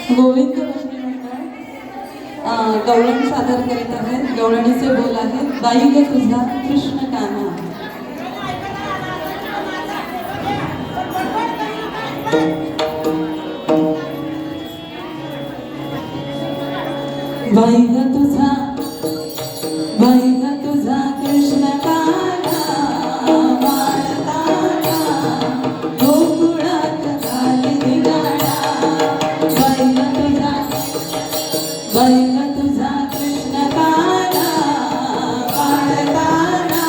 गोविंद भजनी मंडळ गवळण सादर करीत आहेत. गवळणीचे बोल आहेत, बाई ग तुझा कृष्ण कान्हा. बाई ग तुझा, बाई ग तुझा कृष्ण कान्हा, वाळताना गोकुळात झाली धिंगाणा. बाई ग तुझा, बाई ग तुझा कृष्ण कान्हा, वाळताना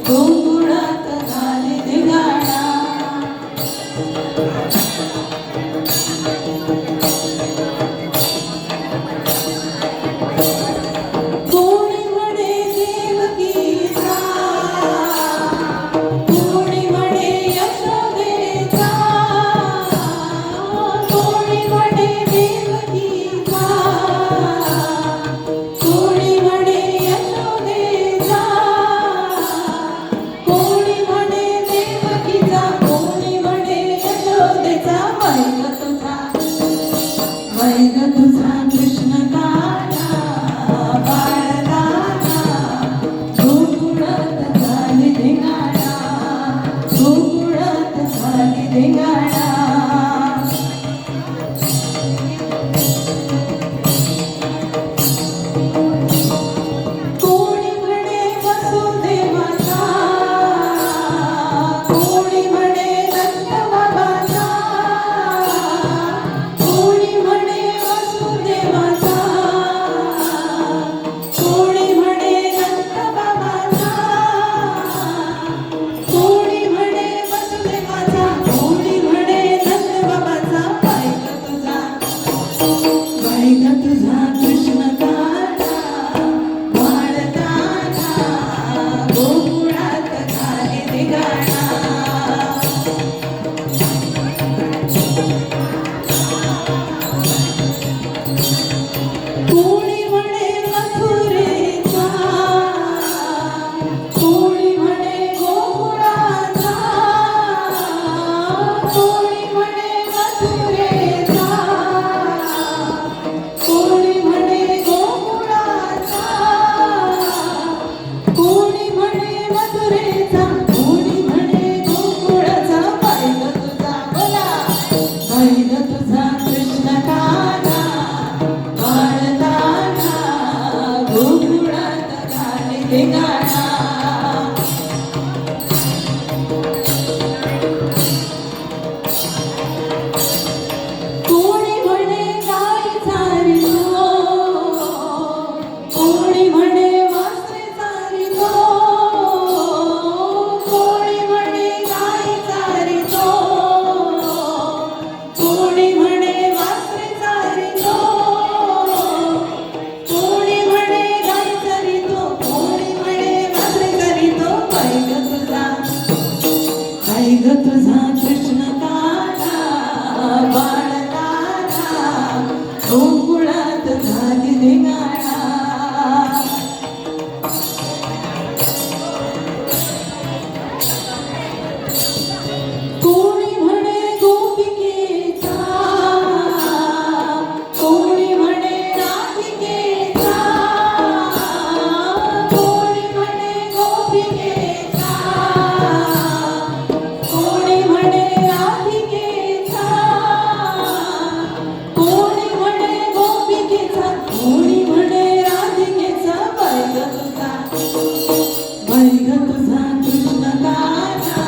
गोकुळात झाली धिंगाणा. बाई ग तुझा कृष्ण कान्हा, वाळताना गोकुळात झाली धिंगाणा, गोकुळात झाली धिंगाणा. कोणी म्हणे वसुदेवाचा, कोणी म्हणे दत्त बाबाचा, कोणी म्हणे वसुदेवाचा, कोणी म्हणे दत्त बाबाचा, कोणी म्हणे वसुदेवाचा, कोणी म्हणे दत्त बाबाचा. बाई ग तुझा, बाई ग तुझा कृष्ण कान्हा, वाळताना गोकुळात झाली धिंगाणा. कोणी म्हणे मथुरेचा, कोणी म्हणे गोकुळाचा, कोणी म्हणे मथुरेचा, कोणी म्हणे गोकुळाचा, कोणी म्हणे मथुरेचा, कोणी म्हणे गोकुळाचा. बाई ग तुझा, बोला, बाई ग तुझा कृष्ण कान्हा, वाळताना गोकुळात झाली धिंगाणा. कोणी म्हणे गाय चारितो, कोणी म्हणे वासरे चारितो, कोणी म्हणे गाय चारितो, कोणी म्हणे वासरे चारितो, कोणी म्हणे गाय चारितो, कोणी म्हणे वासरे चारितो. बाई ग तुझा, बाई ग तुझा कृष्ण कान्हा, वाळताना गोकुळात झाली धिंगाणा. कोणी म्हणे गोपिकेचा, कोणी म्हणे राधिकेचा, कोणी म्हणे गोपिकेचा, कोणी म्हणे राधिकेचा, कोणी म्हणे गोपिकेचा, कोणी म्हणे राधिकेचा. बाई ग तुझा, बाई ग तुझा कृष्ण कान्हा,